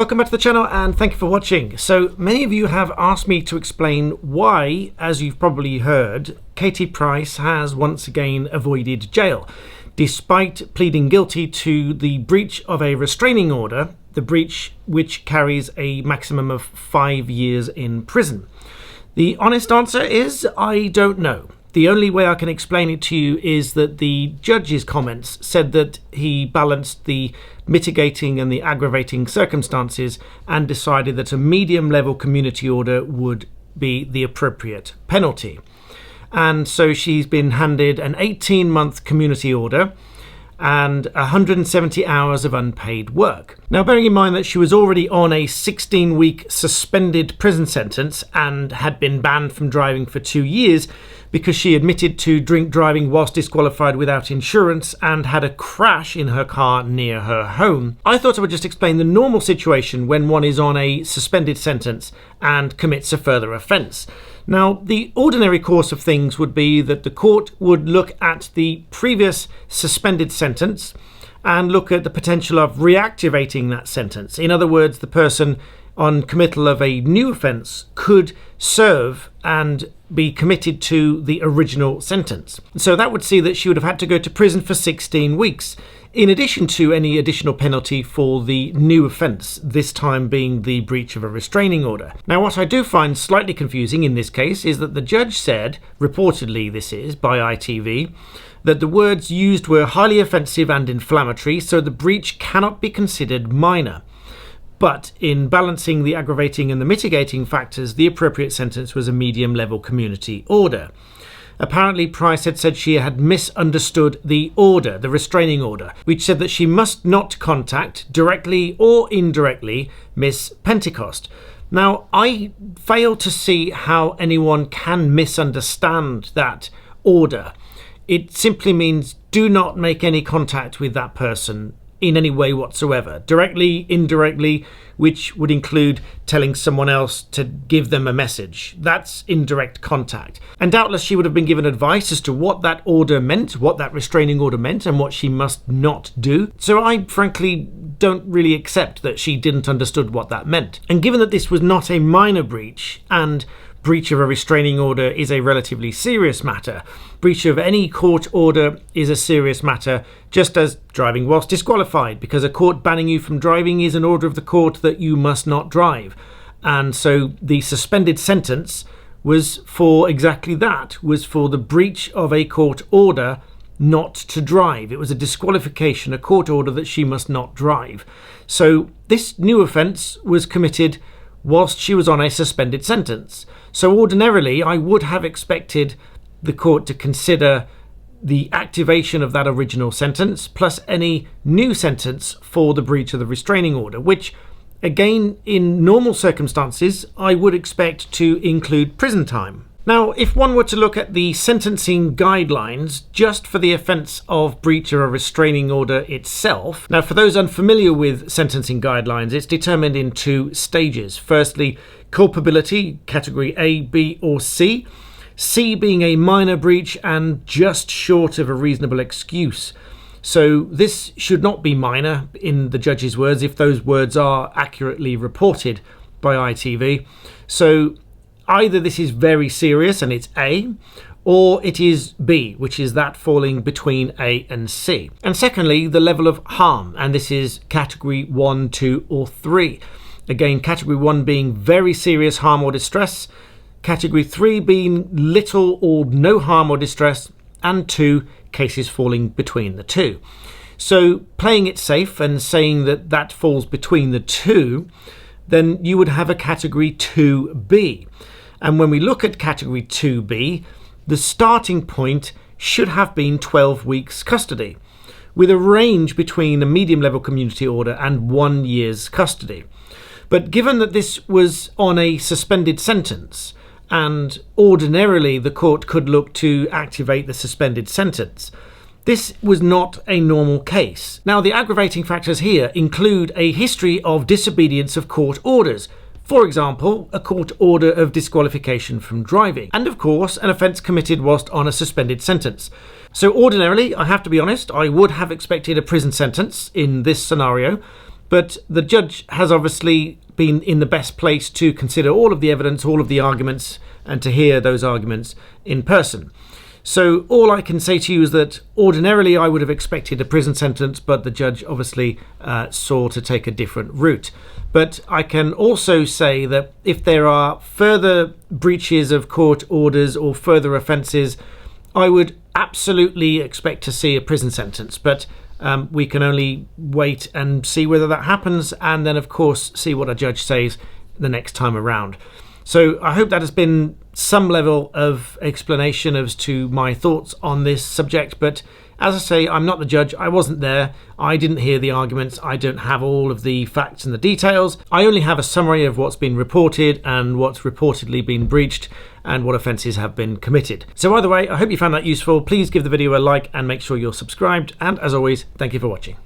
Welcome back to the channel and thank you for watching. So many of you have asked me to explain why, as you've probably heard, Katie Price has once again avoided jail, despite pleading guilty to the breach of a restraining order, the breach which carries a maximum of 5 years in prison. The honest answer is I don't know. The only way I can explain it to you is that the judge's comments said that he balanced the mitigating and the aggravating circumstances and decided that a medium-level community order would be the appropriate penalty. And so she's been handed an 18-month community order and 170 hours of unpaid work. Now, bearing in mind that she was already on a 16-week suspended prison sentence and had been banned from driving for 2 years because she admitted to drink driving whilst disqualified without insurance and had a crash in her car near her home, I thought I would just explain the normal situation when one is on a suspended sentence and commits a further offence. Now, the ordinary course of things would be that the court would look at the previous suspended sentence and look at the potential of reactivating that sentence. In other words, the person on committal of a new offence could serve and be committed to the original sentence. So that would see that she would have had to go to prison for 16 weeks, in addition to any additional penalty for the new offence, this time being the breach of a restraining order. Now, what I do find slightly confusing in this case is that the judge said, reportedly this is, by ITV, that the words used were highly offensive and inflammatory, so the breach cannot be considered minor. But in balancing the aggravating and the mitigating factors, the appropriate sentence was a medium-level community order. Apparently, Price had said she had misunderstood the order, the restraining order, which said that she must not contact, directly or indirectly, Miss Pentecost. Now, I fail to see how anyone can misunderstand that order. It simply means do not make any contact with that person in any way whatsoever, directly, indirectly, which would include telling someone else to give them a message. That's indirect contact. And doubtless she would have been given advice as to what that order meant, what that restraining order meant, and what she must not do. So I frankly don't really accept that she didn't understand what that meant. And given that this was not a minor breach, and breach of a restraining order is a relatively serious matter, breach of any court order is a serious matter, just as driving whilst disqualified, because a court banning you from driving is an order of the court that you must not drive. And so the suspended sentence was for exactly that, was for the breach of a court order not to drive. It was a disqualification, a court order that she must not drive. So this new offence was committed whilst she was on a suspended sentence. So ordinarily, I would have expected the court to consider the activation of that original sentence plus any new sentence for the breach of the restraining order, which, again, in normal circumstances, I would expect to include prison time. Now, if one were to look at the sentencing guidelines just for the offence of breach of a restraining order itself, now for those unfamiliar with sentencing guidelines, it's determined in 2 stages. Firstly, culpability, category A, B or C. C being a minor breach and just short of a reasonable excuse. So this should not be minor, in the judge's words, if those words are accurately reported by ITV. So either this is very serious and it's A, or it is B, which is that falling between A and C. And secondly, the level of harm, and this is category 1, 2 or 3. Again, category 1 being very serious harm or distress, category 3 being little or no harm or distress, and 2 cases falling between the 2. So playing it safe and saying that that falls between the 2, then you would have a category 2B. And when we look at category 2B, the starting point should have been 12 weeks custody, with a range between a medium-level community order and 1 year's custody. But given that this was on a suspended sentence, and ordinarily the court could look to activate the suspended sentence, this was not a normal case. Now, the aggravating factors here include a history of disobedience of court orders. For example, a court order of disqualification from driving, and of course an offence committed whilst on a suspended sentence. So ordinarily, I have to be honest, I would have expected a prison sentence in this scenario, But the judge has obviously been in the best place to consider all of the evidence, all of the arguments, and to hear those arguments in person. So all I can say to you is that ordinarily I would have expected a prison sentence, but the judge obviously saw to take a different route. But I can also say that if there are further breaches of court orders or further offences, I would absolutely expect to see a prison sentence. But we can only wait and see whether that happens, and then of course see what a judge says the next time around. So I hope that has been some level of explanation as to my thoughts on this subject. But as I say, I'm not the judge. I wasn't there. I didn't hear the arguments. I don't have all of the facts and the details. I only have a summary of what's been reported and what's reportedly been breached and what offences have been committed. So either way, I hope you found that useful. Please give the video a like and make sure you're subscribed. And as always, thank you for watching.